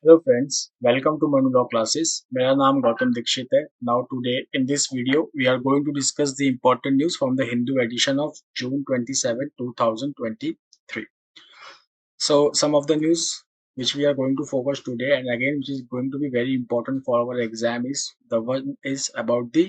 Hello friends, welcome to Manu Law Classes. मेरा नाम गौतम दीक्षित है. Now today in this video we are going to discuss the important news from the Hindu edition of June 27, 2023. So some of the news which we are going to focus today and again which is going to be very important for our exam is the one is about the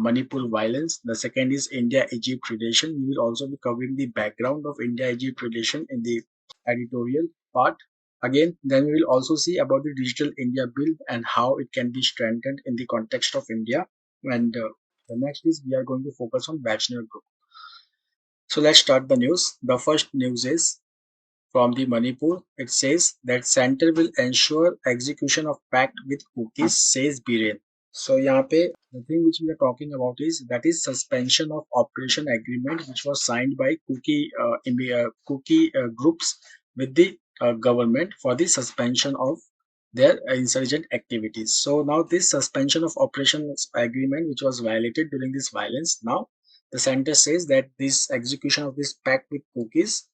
Manipur violence. The second is India-Egypt relation. We will also be covering the background of India-Egypt relation in the editorial part. Again, then we will also see about the Digital India Bill and how it can be strengthened in the context of India. And the next is we are going to focus on Bachelor Group. So let's start the news. The first news is from the Manipur. It says that center will ensure execution of pact with cookies, says Biren. So यहाँ पे the thing which we are talking about is that is suspension of operation agreement which was signed by cookie groups with the government for the suspension of their insurgent activities. So now this suspension of operations agreement which was violated during this violence, now the center says that this execution of this pact with cookies,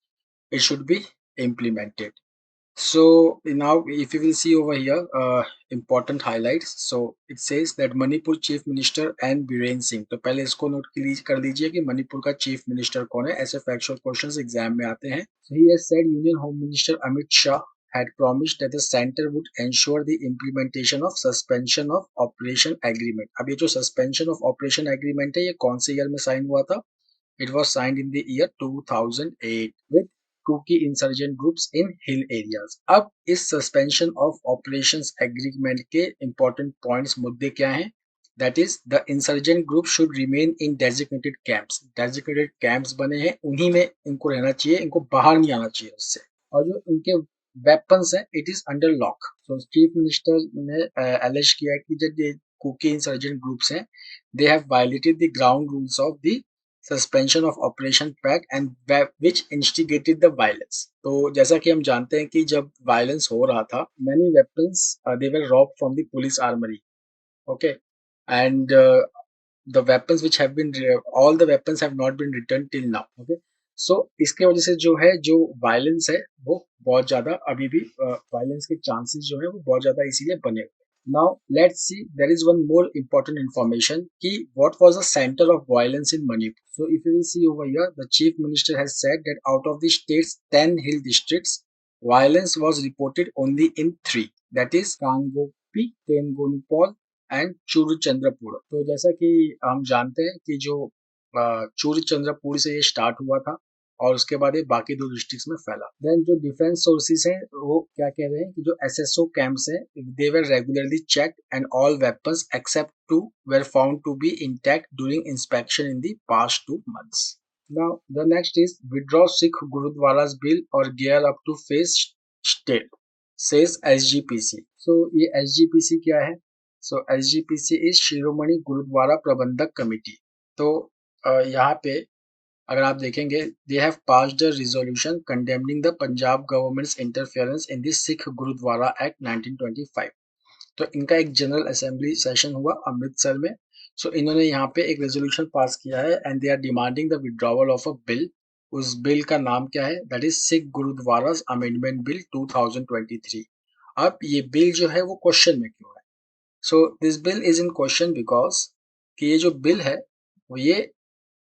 it should be implemented. So now if you will see over here important highlights. So it says that Manipur Chief Minister N Biren Singh. तो पहले इसको note कर लीजिए कि मणिपुर का chief minister कौन है. ऐसे फैक्चुअल क्वेश्चंस एग्जाम में आते हैं. So he has said Union Home Minister Amit Shah had promised that the center would ensure the implementation of suspension of operation agreement. अब ये जो suspension of operation agreement है ये कौन से ईयर में साइन हुआ था? It was signed in the year 2008 with Kuki insurgent groups in hill areas. अब इस सस्पेंशन ऑफ ऑपरेशंस एग्रीमेंट के इंपॉर्टेंट पॉइंट्स मुद्दे क्या हैं? That is the insurgent group should remain in designated camps. Designated camps बने हैं उन्हीं में इनको रहना चाहिए, इनको बाहर नहीं आना चाहिए उससे. और जो इनके वेपन्स है it is under lock. So chief minister ने एलिज किया कि जब ये कुकी इंसर्जेंट ग्रुप्स हैं they have violated the ground rules of the suspension of operation pack and which instigated the violence. तो जैसा कि हम जानते हैं कि जब वायलेंस हो रहा था many weapons they were robbed from the police armoury. Okay and the weapons which have been all the weapons have not been returned till now. Okay, so इसके वजह से जो है जो वायलेंस है वो बहुत ज्यादा अभी भी वायलेंस के चांसेस जो है वो बहुत ज्यादा इसीलिए बने हुए. Now let's see, there is one more important information कि what was the center of violence in Manipur. So if you will see over here, the chief minister has said that out of the state's 10 hill districts, violence was reported only in 3, that is Kangopi, Tengonpol and Churachandpur. तो जैसा कि हम जानते हैं कि जो चूरचंद्रपुर से ये स्टार्ट हुआ था और उसके बाद ये बाकी 2 डिस्ट्रिक्ट्स में फैला. देन जो डिफेंस सोर्सेज हैं वो क्या कह रहे हैं कि जो एसएसओ कैंप्स हैं they were regularly checked and all weapons except 2 were found to be intact during inspection in the past 2 months. Now the next is withdraw Sikh Gurudwara's bill or gear up to face state, says SGPC. So ये SGPC क्या है? So SGPC is Shiromani Gurdwara Prabandhak committee. तो यहाँ पे अगर आप देखेंगे they have passed a resolution condemning the Punjab government's interference in the Sikh Gurdwara act 1925. तो इनका एक जनरल असेंबली सेशन हुआ अमृतसर में. सो इन्होंने यहाँ पे एक रेजोल्यूशन पास किया है and they are demanding the withdrawal of a bill. उस बिल का नाम क्या है? That is Sikh Gurdwaras amendment bill 2023. अब ये बिल जो है वो क्वेश्चन में क्यों है? So this bill is in question because कि ये जो बिल है वो ये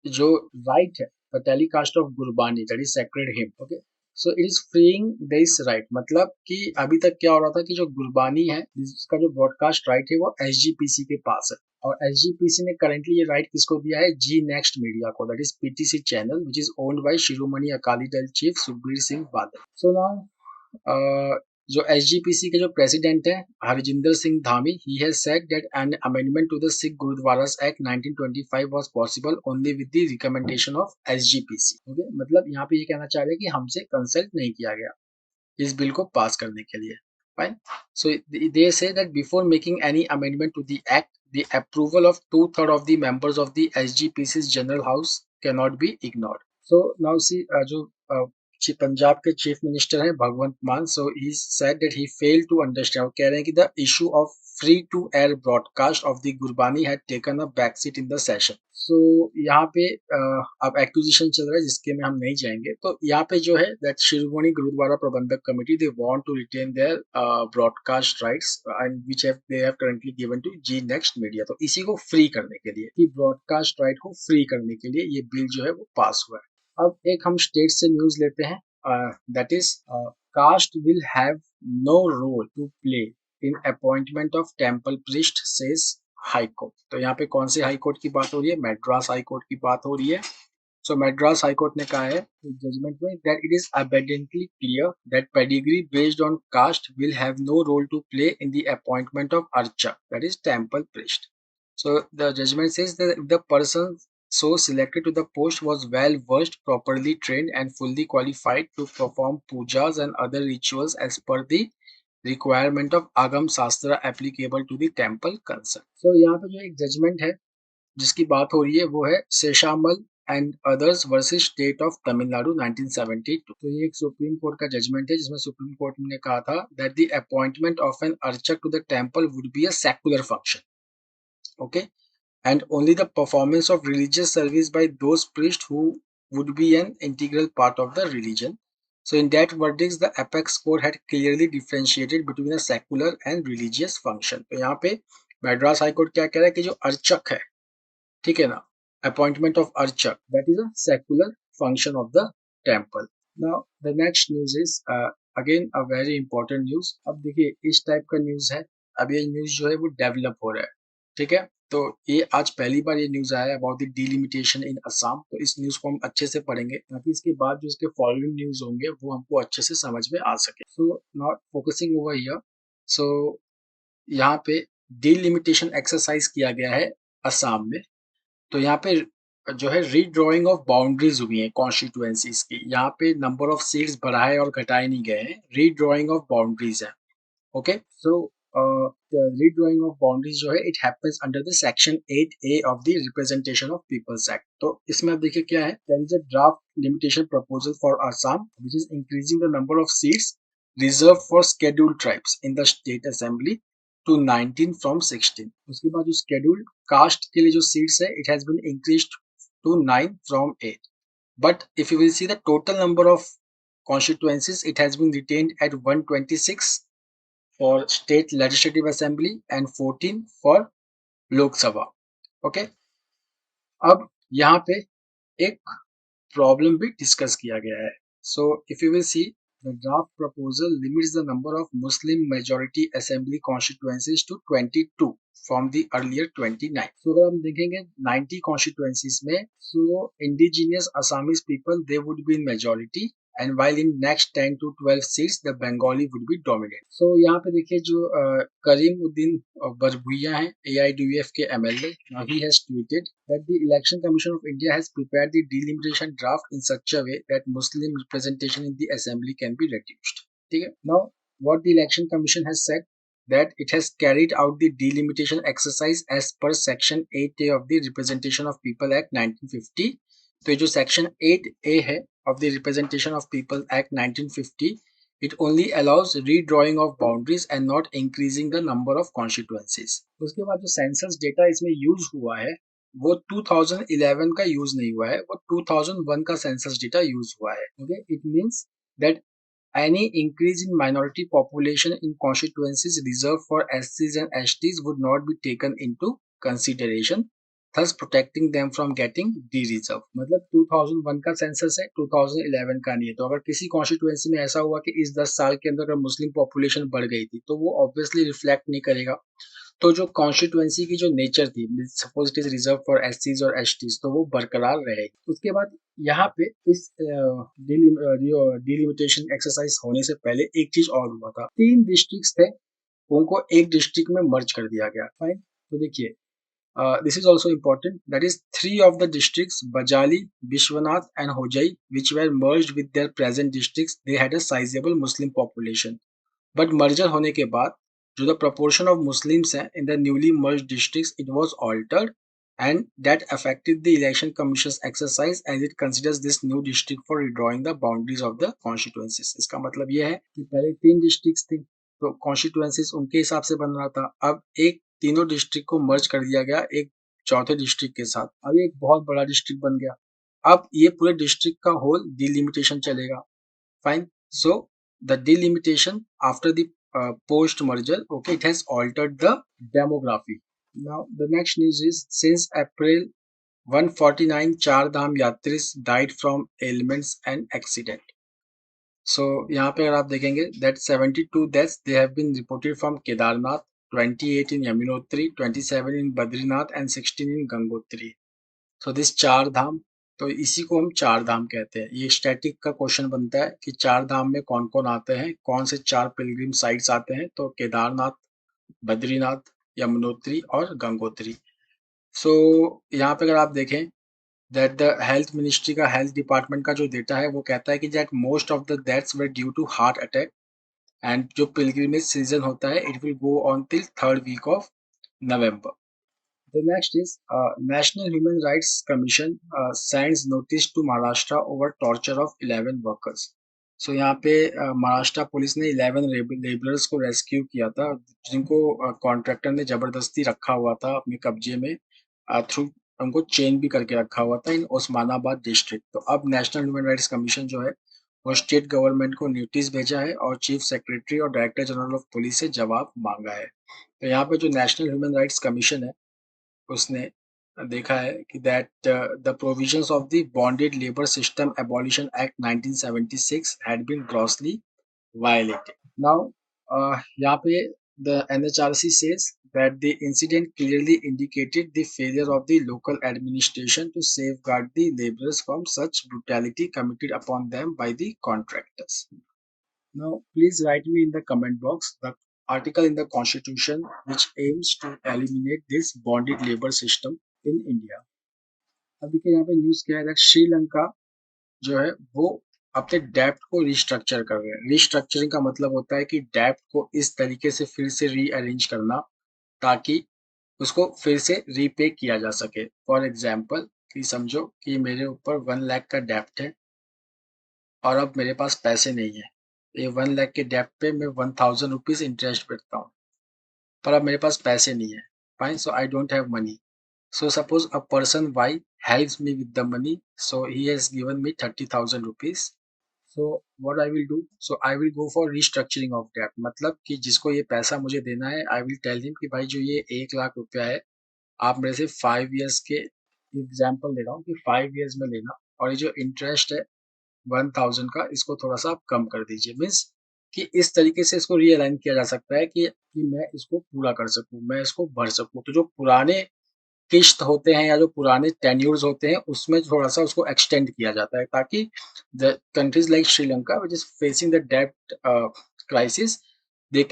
जो राइट है the telecast of Gurbani that is sacred him. Okay, so it is freeing this right. मतलब कि अभी तक क्या हो रहा था कि जो गुरबानी है इसका जो ब्रॉडकास्ट राइट है वो एसजीपीसी के पास है और एसजीपीसी ने करेंटली ये राइट किसको दिया है? जी नेक्स्ट मीडिया को, that is PTC channel which is owned by Shiromani Akali Dal chief Sukhbir Singh Badal. So now जो एसजीपीसी के जो प्रेसिडेंट है Harjinder Singh Dhami, he has said that an amendment to the Sikh Gurdwaras act 1925 was possible only with the recommendation of SGPC. Okay, मतलब यहाँ पे ये कहना चाह रहे हैं कि हमसे कंसल्ट नहीं किया गया इस बिल को पास करने के लिए. Fine. So they say that before making any amendment to the act the approval of 2/3 of the members of the SGPC's general house cannot be ignored. So now see जो पंजाब के चीफ मिनिस्टर हैं Bhagwant Mann. So he said that he failed to understand. कह रहे हैं कि the issue of free to air broadcast of the Gurbani had taken a back seat in the session. So यहाँ पे अब एक्विजिशन चल रहा है जिसके में हम नहीं जाएंगे. तो यहाँ पे जो है that Shiromani Gurdwara Prabandhak committee they want to retain their broadcast rights and which they have currently given to G next media. तो इसी को फ्री करने के लिए, कि ब्रॉडकास्ट राइट को फ्री करने के लिए ये बिल जो है वो पास हुआ है. अब एक हम स्टेट से न्यूज लेते हैं. That is caste will have no role to play in appointment of temple priest says high court. तो यहाँ पे कौन से हाई कोर्ट की बात हो रही है? मैड्रास हाई कोर्ट की बात हो रही है. सो मैड्रास हाई कोर्ट ने कहा है जजमेंट में that it is abundantly clear that pedigree based on caste will have no role to play in the appointment of archa, that is temple priest. So the judgment says that if the person so selected to the post was well versed, properly trained and fully qualified to perform pujas and other rituals as per the requirement of Agam Sastra applicable to the temple concerned. So यहाँ पे जो एक judgement है जिसकी बात हो रही है वो है Sheshammal and others versus state of Tamil Nadu 1972. तो ये एक सुप्रीम कोर्ट का जजमेंट है जिसमें सुप्रीम कोर्ट ने कहा था that the appointment of an archak to the temple would be a secular function. Okay. And only the performance of religious service by those priests who would be an integral part of the religion. So in that verdict, the apex court had clearly differentiated between a secular and religious function. तो यहाँ पे Madras high court क्या कह रहा है कि जो अर्चक है, ठीक है ना, appointment of archak, that is a secular function of the temple. Now the next news is again a very important news. अब देखिए इस टाइप का न्यूज है. अब ये न्यूज जो है वो डेवलप हो रहा है. ठीक है. तो ये आज पहली बार ये न्यूज आया है अबाउट द डिलिमिटेशन इन असम. तो इस न्यूज को हम अच्छे से पढ़ेंगे ताकि इसके बाद जो इसके फॉलोइंग न्यूज होंगे वो हमको अच्छे से समझ में आ सके. So not focusing over here. So यहाँ पे डिलिमिटेशन एक्सरसाइज किया गया है असम में. तो यहाँ पे जो है रीड्रॉइंग ऑफ बाउंड्रीज हुई है कॉन्स्टिट्यूएंसीज की. यहाँ पे नंबर ऑफ सीट्स बढ़ाए और घटाए नहीं गए हैं, रीड्रॉइंग ऑफ बाउंड्रीज है. Okay. So redrawing of boundaries जो है it happens under the section 8A of the representation of people's act. तो इसमें आप देखिए क्या है, there is a draft limitation proposal for Assam which is increasing the number of seats reserve for scheduled tribes in the state assembly to 19 from 16. उसके बाद जो scheduled caste के लिए जो seats है it has been increased to 9 from 8. But if you will see the total number of constituencies, it has been retained at 126 for state legislative assembly and 14 for Lok Sabha. Okay. अब यहाँ पे एक problem भी discuss किया गया है. So if you will see, the draft proposal limits the number of Muslim majority assembly constituencies to 22 from the earlier 29. So अगर हम देखेंगे 90 constituencies में, so indigenous Assamese people they would be in majority and while in next 10 to 12 seats the Bengali would be dominant. So यहाँ पे देखिए जो करीमुद्दीन बरभुइया हैं AIDUF के MLA, now he has tweeted that the Election Commission of India has prepared the delimitation draft in such a way that Muslim representation in the assembly can be reduced. ठीक है. Now what the Election Commission has said that it has carried out the delimitation exercise as per section 8A of the Representation of People Act 1950. तो जो section 8A है of the Representation of People Act 1950, it only allows redrawing of boundaries and not increasing the number of constituencies. उसके बाद जो census data इसमें use हुआ है वो 2011 का यूज नहीं हुआ है, वो 2001 का सेंसस डेटा यूज हुआ है. Okay. It means that any increase in minority population in constituencies reserved for SCs and STs would not be taken into consideration, thus protecting them from getting de-reserved. मतलब 2001 का census है, 2011 का नहीं है. तो अगर किसी कॉन्स्टिट्यूएंसी में ऐसा हुआ कि इस 10 साल के अंदर अगर मुस्लिम पॉपुलेशन बढ़ गई थी तो वो ऑब्वियसली रिफ्लेक्ट नहीं करेगा. तो जो कॉन्स्टिट्यूएंसी की जो नेचर थी, suppose it is reserve for एससीज और एसटीज, तो वो बरकरार रहेगी. उसके बाद यहाँ पे इस डिलिमिटेशन एक्सरसाइज होने से पहले एक चीज और हुआ था. 3 डिस्ट्रिक्ट्स थे, उनको एक डिस्ट्रिक्ट में मर्ज कर दिया गया. फाइन. तो देखिए this is also important, that is 3 of the districts Bajali, Bishwanath and Hojai which were merged with their present districts, they had a sizable Muslim population, but merger होने के बाद जो the proportion of Muslims हैं in the newly merged districts it was altered and that affected the election commission's exercise as it considers this new district for redrawing the boundaries of the constituencies। इसका मतलब ये है कि पहले 3 districts थी तो constituencies उनके हिसाब से बन रहा था। अब एक तीनों डिस्ट्रिक्ट को मर्ज कर दिया गया एक चौथे डिस्ट्रिक्ट के साथ। अब ये एक बहुत बड़ा डिस्ट्रिक्ट बन गया। अब ये पूरे डिस्ट्रिक्ट का होल डिलिमिटेशन चलेगा। Fine. So the delimitation after the post merger, okay, it has altered the demography. Now the next news is since April 149 Char Dham Yatris died from ailments and accident. So यहाँ पे अगर आप देखेंगे that 72 deaths they have been reported from Kedarnath, 28 in Yamunotri, 27 in Badrinath and 16 in Gangotri. So this चार धाम, तो इसी को हम चार धाम कहते हैं। ये स्टैटिक का क्वेश्चन बनता है कि चार धाम में कौन कौन आते हैं, कौन से चार पिलग्रिम साइट्स आते हैं। तो केदारनाथ, बद्रीनाथ, यमुनोत्री और गंगोत्री। सो यहाँ पे अगर आप देखें दैट द हेल्थ मिनिस्ट्री का हेल्थ डिपार्टमेंट का जो डेटा है वो कहता है कि that most of the deaths were due to heart attack and जो पिलग्रिमेज सीजन होता है it will go on till 3rd week of November. The next is National Human Rights Commission sends notice to Maharashtra over torture of 11 workers. So यहाँ पे Maharashtra police ने 11 labourers को rescue किया था जिनको कॉन्ट्रैक्टर ने जबरदस्ती रखा हुआ था अपने कब्जे में थ्रू उनको चेन भी करके रखा हुआ था इन ओस्मानाबाद डिस्ट्रिक्ट। तो अब नेशनल ह्यूमन राइट्स कमीशन जो है वो स्टेट गवर्नमेंट को नोटिस भेजा है और चीफ सेक्रेटरी और डायरेक्टर जनरल ऑफ पुलिस से जवाब मांगा है। तो यहाँ पे जो नेशनल ह्यूमन राइट्स कमीशन है उसने देखा है कि that the provisions of the bonded labour system abolition act 1976 had been grossly violated. Now यहाँ पे the NHRC says that the incident clearly indicated the failure of the local administration to safeguard the laborers from such brutality committed upon them by the contractors. Now, please write me in the comment box the article in the constitution which aims to eliminate this bonded labor system in India. अब देखिए यहाँ पे news क्या है, श्रीलंका जो है वो अपने डेप्ट को रिस्ट्रक्चर कर रहे हैं। रिस्ट्रक्चरिंग का मतलब होता है कि डेप्ट को इस तरीके से फिर से रीअरेंज करना ताकि उसको फिर से रीपे किया जा सके। फॉर एग्जाम्पल कि समझो कि मेरे ऊपर 1 लाख का डेप्ट है और अब मेरे पास पैसे नहीं है। ये 1 लाख के डेप्ट पे मैं 1000 रुपीज इंटरेस्ट भरता हूँ पर अब मेरे पास पैसे नहीं है। Fine, so I don't have money. So suppose a person Y helps me with the money, so he has given me 30,000 rupees. So what I will do? So I will go for restructuring of debt. मतलब कि जिसको ये पैसा मुझे देना है, I will tell him कि भाई जो ये 1 लाख रुपया है, आप मेरे से 5 years के एग्जाम्पल दे रहा हूँ कि 5 years में लेना और ये जो इंटरेस्ट है 1000 का इसको थोड़ा सा आप कम कर दीजिए। मीन्स कि इस तरीके से इसको रीअलाइन किया जा सकता है कि मैं इसको पूरा कर सकूँ, मैं इसको भर सकूँ। तो जो पुराने किश्त होते हैं या जो पुराने टेन्यूर्स होते हैं उसमें थोड़ा सा उसको एक्सटेंड किया जाता है ताकि the countries like Sri Lanka which is facing the डेब्ट crisis they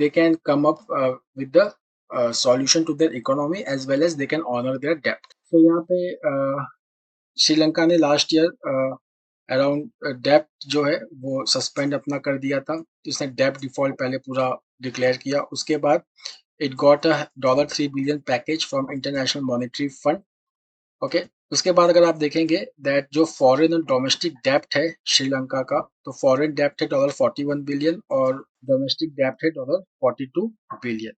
can come up with the solution to their economy as well as they can honour there डेब्ट। तो यहाँ पे श्रीलंका ने लास्ट ईयर अराउंड डेब्ट जो है वो सस्पेंड अपना कर दिया था। इसने डेब्ट डिफॉल्ट पहले पूरा डिक्लेयर किया, उसके बाद it got a $3 billion package from International Monetary Fund. Okay उसके बाद अगर आप देखेंगे दैट जो फॉरेन और डोमेस्टिक डेप्ट है श्रीलंका का, तो फॉरेन डेप्ट है $41 बिलियन और डोमेस्टिक डेप्ट है $42 बिलियन।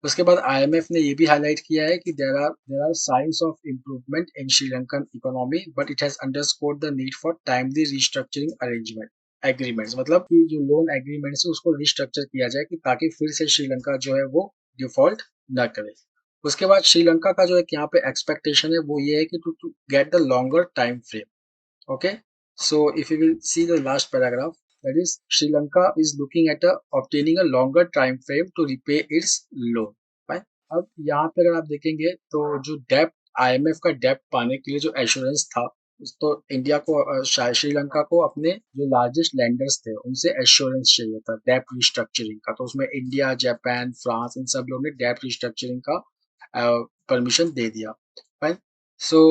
उसके बाद IMF ने ये भी हाईलाइट किया है कि there are signs of improvement in Sri Lankan economy but it has underscored the need for timely restructuring arrangement agreements. मतलब कि जो लोन एग्रीमेंट्स है उसको रिस्ट्रक्चर किया जाए कि ताकि फिर से श्रीलंका जो है वो डिफॉल्ट ना करे। उसके बाद श्रीलंका का जो एक यहाँ पे एक्सपेक्टेशन है वो ये है कि to get the longer time frame. Okay so if you will see the last paragraph that is Sri Lanka is looking at obtaining a longer time frame to repay its loan. Fine, अब यहाँ पे अगर आप देखेंगे तो जो डेप्ट IMF का डेप्ट पाने के लिए जो एश्योरेंस था तो इंडिया को श्रीलंका को अपने जो लार्जेस्ट लेंडर्स थे उनसे एश्योरेंस चाहिए था डेप्ट रिस्ट्रक्चरिंग का। तो उसमें इंडिया, जापान, फ्रांस इन सब लोगों ने डेप्ट रिस्ट्रक्चरिंग का परमिशन दे दिया। Fine, so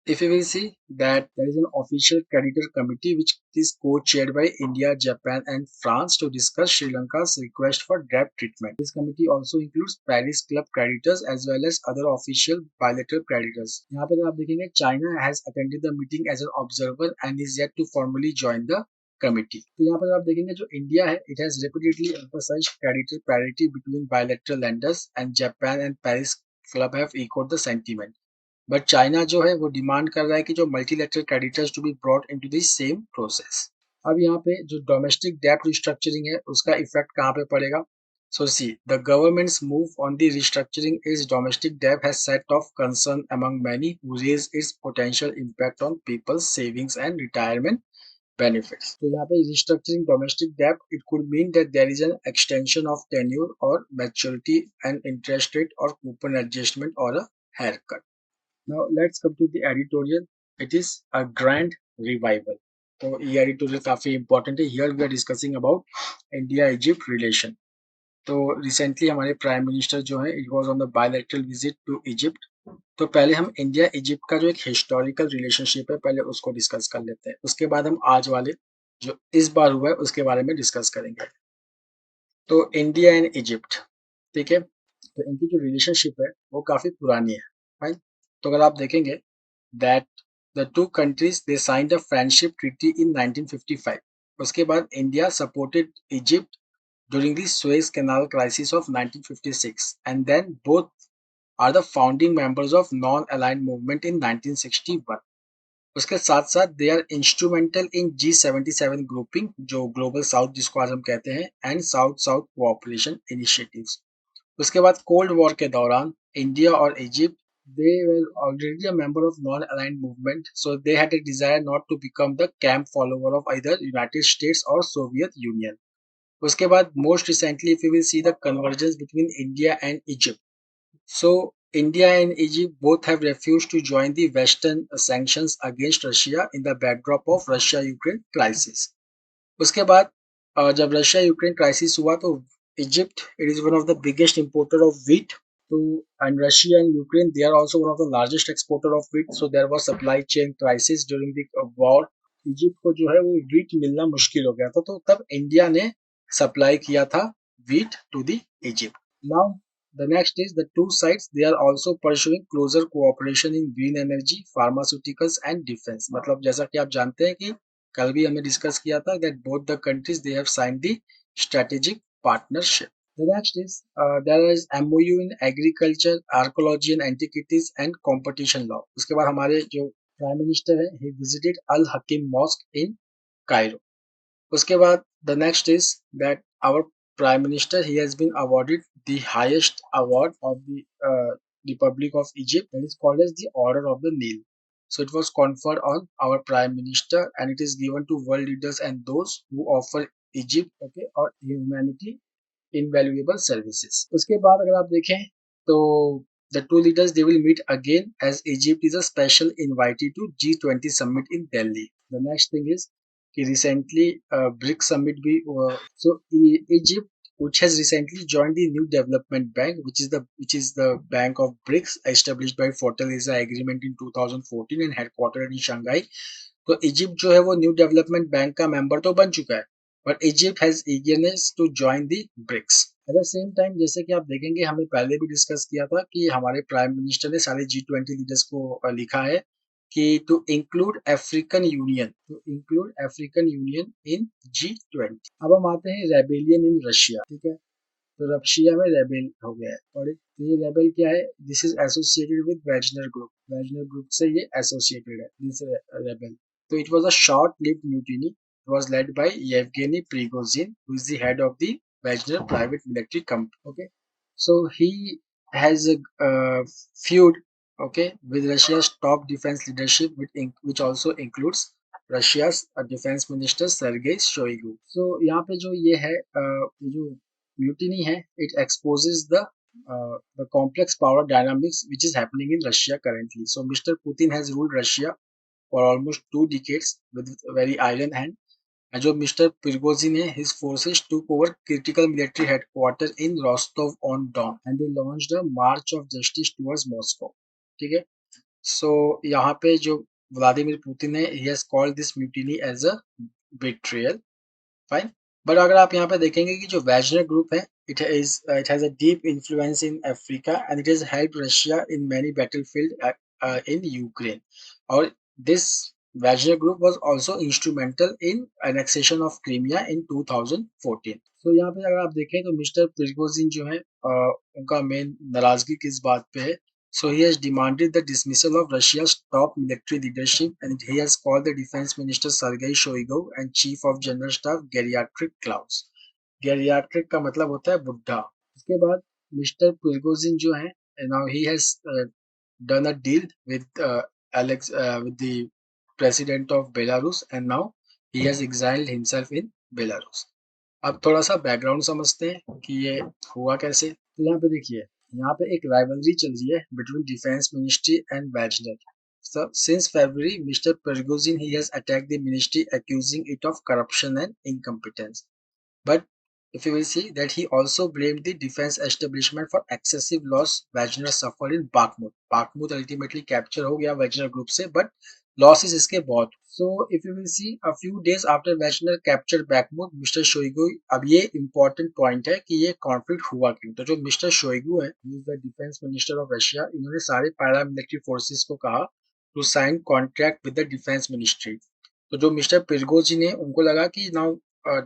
if you will see that there is an official creditor committee which is co-chaired by India, Japan, and France to discuss Sri Lanka's request for debt treatment. This committee also includes Paris Club creditors as well as other official bilateral creditors. यहाँ पर आप देखेंगे China has attended the meeting as an observer and is yet to formally join the committee. तो यहाँ पर आप देखेंगे जो इंडिया है, it has repeatedly emphasized creditor parity between bilateral lenders, and Japan and Paris Club have echoed the sentiment. But China जो है वो डिमांड कर रहा है कि जो multilateral creditors to be brought into the same process. अब यहाँ पे जो डोमेस्टिक डेब्ट रिस्ट्रक्चरिंग है उसका इफेक्ट कहाँ पे पड़ेगा? So see, the government's move on the restructuring is domestic debt has set off concern among many who raise its potential impact on people's savings and retirement benefits. तो यहाँ पे restructuring domestic debt, it could mean that there is an extension of tenure or maturity and interest rate or coupon adjustment or a haircut. Now let's come to the editorial. It is a grand revival. तो ये editorial काफी important है. Here we are discussing about India-Egypt relation. तो recently हमारे prime minister जो है it was on the bilateral visit to Egypt. तो पहले हम इंडिया इजिप्ट का जो एक हिस्टोरिकल रिलेशनशिप है पहले उसको डिस्कस कर लेते हैं, उसके बाद हम आज वाले जो इस बार हुआ है उसके बारे में डिस्कस करेंगे। तो इंडिया एंड इजिप्ट, ठीक है, तो इनकी जो रिलेशनशिप है वो काफी पुरानी है, राइट। तो अगर आप देखेंगे that the two countries they signed a friendship treaty in 1955। उसके बाद India supported Egypt during the Suez Canal crisis of 1956, and then both are the founding members of non-aligned movement in 1961. उसके साथ साथ they are instrumental in G77 grouping जो global south जिसको आज हम कहते हैं and south south cooperation initiatives. उसके बाद कोल्ड वॉर के दौरान इंडिया और Egypt they were already a member of non-aligned movement, so they had a desire not to become the camp follower of either United States or Soviet Union. उसके बाद most recently if you will see the convergence between India and Egypt. So India and Egypt both have refused to join the Western sanctions against Russia in the backdrop of Russia-Ukraine crisis. उसके बाद जब Russia Ukraine crisis हुआ तो Egypt it is one of the biggest importer of wheat तो and Russia and Ukraine they are also one of the largest exporter of wheat, so there was supply chain crisis during the war. Egypt को जो है वो wheat मिलना मुश्किल हो गया था, तो तब इंडिया ने सप्लाई किया था wheat to the Egypt. Now the next is the two sides they are also pursuing closer cooperation in green energy, pharmaceuticals and defense. मतलब जैसा कि आप जानते हैं कि कल भी हमने डिस्कस किया था that both the countries they have signed the strategic partnership. The next is there is MOU in agriculture, archaeology and antiquities and competition law. उसके बाद हमारे जो प्राइम मिनिस्टर है he visited Al Hakim Mosque in Cairo. उसके बाद the next is that our prime minister he has been awarded the highest award of the Republic of Egypt, that is called as the Order of the Nile. So it was conferred on our prime minister and it is given to world leaders and those who offer Egypt okay or humanity invaluable services. उसके बाद अगर आप देखें तो the two leaders they will meet again as Egypt is a special invitee to G20 summit in Delhi. The next thing is कि recently BRICS summit भी हुआ. So Egypt which has recently joined the new development bank which is the bank of BRICS established by Fortaleza agreement in 2014 and headquartered in Shanghai. तो Egypt जो है वो new development bank का member तो बन चुका है but Egypt has eagerness to join the BRICS. At the same time जैसे कि आप देखेंगे हमने पहले भी डिस्कस किया था कि हमारे प्राइम मिनिस्टर ने सारे G20 लीडर्स को लिखा है कि to include African union in G20। अब हम आते हैं रेबेलियन इन रशिया, ठीक है। तो रशिया में रेबेल हो गया है और ये रेबेल क्या है, this is associated with Wegener group से ये एसोसिएटेड है this rebel. So it was a short-lived mutiny. It was led by Yevgeny Prigozhin, who is the head of the Wagner private military company. Okay, so he has a feud, okay, with Russia's top defense leadership, which also includes Russia's defense minister Sergei Shoigu. So यहाँ पे जो ये है जो mutiny है, it exposes the complex power dynamics which is happening in Russia currently. So Mr. Putin has ruled Russia for almost 2 decades with very iron hand. And जो mister Prigozhin है, his forces took over critical military headquarters in Rostov on Don and they launched a march of justice towards Moscow. ठीक है, सो यहाँ पे जो Vladimir Putin है, he has called this mutiny as a betrayal. Fine. But अगर आप यहाँ पे देखेंगे कि जो वैगनर ग्रुप है, it has a deep influence in Africa and it has help Russia in many battlefield in Ukraine. और this Wagner group was also instrumental in annexation of Crimea in 2014। तो यहाँ पे अगर आप देखें तो मिस्टर प्रिगोजिन जो है, उनका मेन नाराजगी किस बात पे है? So he has demanded the dismissal of Russia's top military leadership, and he has called the defense minister Sergei Shoigu and chief of general staff geriatric clowns. Geriatric का मतलब होता है बुढ़ा। उसके बाद मिस्टर प्रिगोजिन जो है, now he has done a deal with the president of Belarus, and now he has exiled himself in Belarus. अब थोड़ा सा बैकग्राउंड समझते हैं कि ये हुआ कैसे। तो यहाँ पे देखिए, यहाँ पे एक राइवलरी चल रही है between defence ministry and Wagner. So since February, Mr. Prigozhin he has attacked the ministry, accusing it of corruption and incompetence. But if you will see that he also blamed the defense establishment for excessive loss Wagner suffered in Bakhmut. Bakhmut ultimately capture हो गया Wagner group से, but losses इसके बहुत। So if you will see a few days after Wagner captured Bakhmut, Mr. Shoigu, अब ये important point है कि ये conflict हुआ क्यों। तो जो Mr. Shoigu है, he is the defense minister of Russia, इन्होंने सारे paramilitary forces को कहा to sign contract with the defense ministry. तो जो मिस्टर प्रिगोजिन है, उनको लगा कि now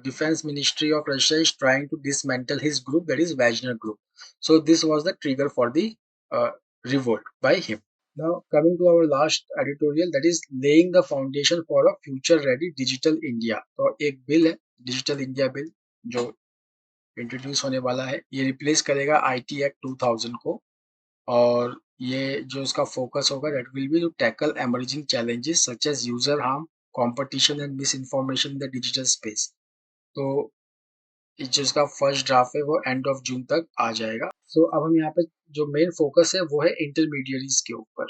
defense ministry of Russia is trying to dismantle his group, that is Wagner group. So this was the trigger for the revolt by him. Now coming to our last editorial, that is laying the foundation for a future ready digital India. तो एक bill है digital India bill जो introduce होने वाला है। ये replace करेगा IT act 2000 को, और ये जो इसका फोकस होगा that will be to tackle emerging challenges such as user harm, competition and misinformation in the digital space. तो जिसका फर्स्ट ड्राफ्ट है वो एंड ऑफ जून तक आ जाएगा। सो अब हम यहाँ पे जो मेन फोकस है वो है इंटरमीडियरीज के ऊपर।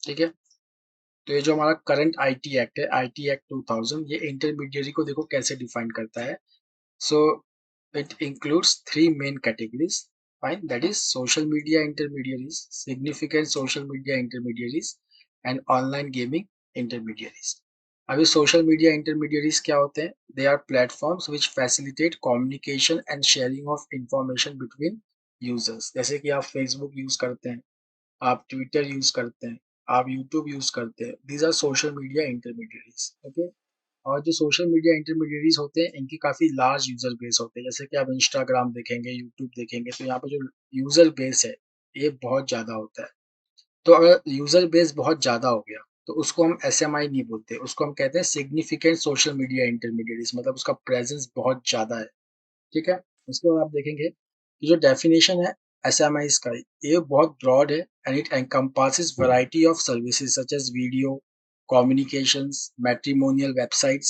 ठीक है, तो ये जो हमारा करंट आईटी एक्ट है, आईटी एक्ट 2000, ये इंटरमीडियरी को देखो कैसे डिफाइन करता है। So it includes three main categories, fine, that is social media intermediaries, significant social media intermediaries and online gaming intermediaries. अभी सोशल मीडिया इंटरमीडियरीज क्या होते हैं? They are platforms which facilitate communication and sharing of information between users. जैसे कि आप Facebook use करते हैं, आप ट्विटर यूज करते हैं, आप यूट्यूब यूज करते हैं, these are social media intermediaries. Okay, और जो सोशल मीडिया इंटरमीडियरीज होते हैं इनकी काफी लार्ज यूजर बेस होते हैं। जैसे कि आप इंस्टाग्राम देखेंगे, यूट्यूब देखेंगे, तो यहाँ पे जो यूजर बेस है ये बहुत ज्यादा होता है। तो अगर यूजर बेस बहुत ज्यादा हो गया तो उसको हम एसएमआई नहीं बोलते, उसको हम कहते हैं सिग्निफिकेंट सोशल मीडिया इंटरमीडियरीज, मतलब उसका प्रेजेंस बहुत ज्यादा है। ठीक है, उसके बाद आप देखेंगे कि जो डेफिनेशन है एसएमआईज का, ये बहुत ब्रॉड है and it encompasses variety of services such as video communications, matrimonial websites,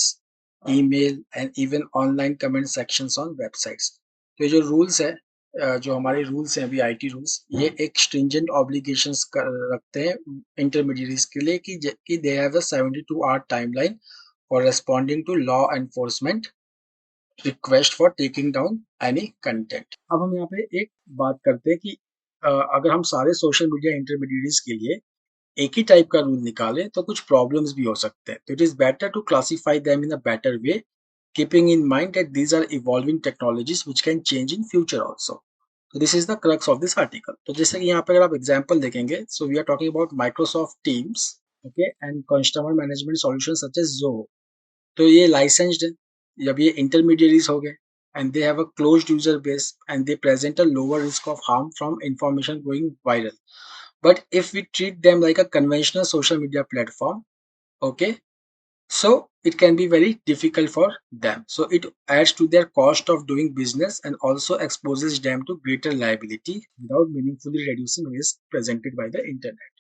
email and even online comment sections on websites। तो ये जो रूल्स है, जो हमारे रूल्स हैं अभी आईटी रूल्स, ये एक स्ट्रिंजेंट ऑब्लिगेशंस रखते हैं इंटरमीडियरीज के लिए कि they have a 72 hour timeline for responding to law enforcement request for taking down any content. अब हम यहाँ पे एक बात करते हैं कि अगर हम सारे सोशल मीडिया इंटरमीडियरीज के लिए एक ही टाइप का रूल निकालें तो कुछ प्रॉब्लम्स भी हो सकते हैं। तो it is better to classify them in a better way, keeping in mind that these are evolving technologies which can change in future also. So this is the crux of this article. तो जैसे कि यहाँ पे अगर आप example देखेंगे, so we are talking about Microsoft Teams, okay, and customer management solutions such as Zoho. तो ये licensed है, जब ये intermediaries हो गए and they have a closed user base and they present a lower risk of harm from information going viral. But if we treat them like a conventional social media platform, okay, so it can be very difficult for them. So it adds to their cost of doing business and also exposes them to greater liability without meaningfully reducing risk presented by the internet.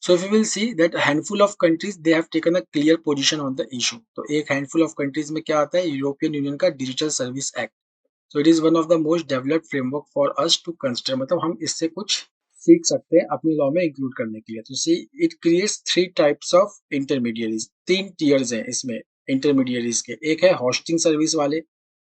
So if you will see that a handful of countries they have taken a clear position on the issue. तो एक handful of countries में क्या आता है? European union का digital service act. So it is one of the most developed framework for us to consider, मतलब हम इससे कुछ सीख सकते हैं अपने लॉ में इंक्लूड करने के लिए। तो see it creates three types of intermediaries, तीन टीयर्स हैं इसमें इंटरमीडियरीज के। एक है होस्टिंग सर्विस वाले,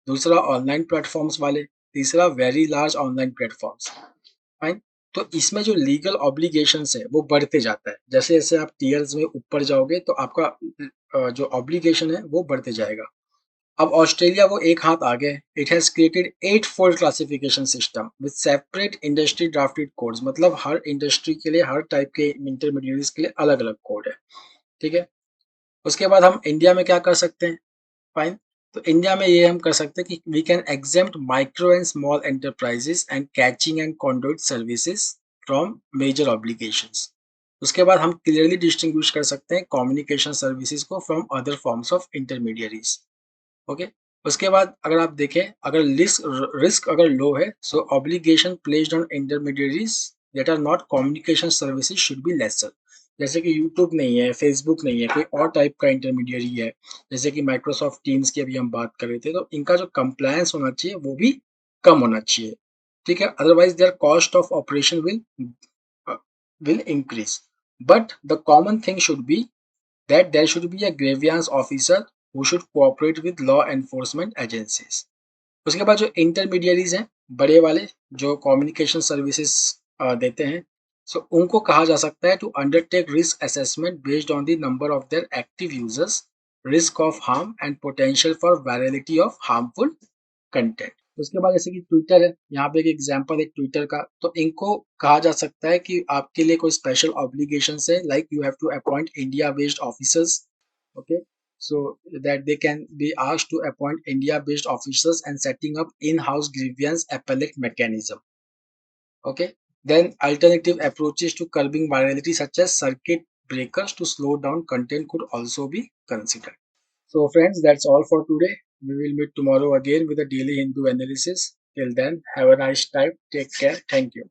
दूसरा ऑनलाइन प्लेटफॉर्म्स वाले, तीसरा very large online platforms. Fine. तो इसमें जो लीगल ऑब्लिगेशंस है वो बढ़ते जाता है। जैसे जैसे आप टीयर्स में ऊपर जाओगे तो आपका जो ऑब्लिगेशन है वो बढ़ते जाएगा। अब ऑस्ट्रेलिया वो एक हाथ आगे है। It has created 8 fold classification system with separate industry drafted codes, मतलब हर इंडस्ट्री के लिए, हर टाइप के इंटरमीडिएट्स के लिए अलग अलग कोड है। ठीक है। उसके बाद हम इंडिया में क्या कर सकते हैं? फाइन। तो इंडिया में ये हम कर सकते हैं कि we can exempt micro and small enterprises and caching and conduit services from major obligations. उसके बाद हम क्लियरली डिस्टिंग्विश कर सकते हैं कम्युनिकेशन सर्विसेज को from other forms of intermediaries. Okay. उसके बाद अगर आप देखें, अगर रिस्क अगर लो है, so obligation placed on intermediaries that are not communication services should be lesser. जैसे कि यूट्यूब नहीं है, फेसबुक नहीं है, कोई और टाइप का इंटरमीडियरी है, जैसे कि माइक्रोसॉफ्ट टीम्स की अभी हम बात कर रहे थे, तो इनका जो कंप्लायंस होना चाहिए वो भी कम होना चाहिए। ठीक है। Otherwise there cost of operation will increase. But the common thing should be that there should be a grievance officer who should cooperate with law enforcement agencies. उसके बाद जो इंटरमीडियरीज हैं, बड़े वाले जो कम्युनिकेशन सर्विसेज देते हैं, सो उनको कहा जा सकता है to undertake risk assessment based on the number of their active users, risk of harm and potential for virality of harmful content. उसके बाद जैसे कि ट्विटर है, यहाँ पे एक एग्जांपल है ट्विटर का, तो इनको कहा जा सकता है कि आपके लिए कोई स्पेशल ऑब्लिगेशन है, like you have to appoint India based officers. Okay. so that they can be asked to appoint India based officers and setting up in-house grievance appellate mechanism. Okay. Then alternative approaches to curbing virality such as circuit breakers to slow down content could also be considered. So, friends, that's all for today. We will meet tomorrow again with a daily Hindu analysis. Till then, have a nice time. Take care. Thank you.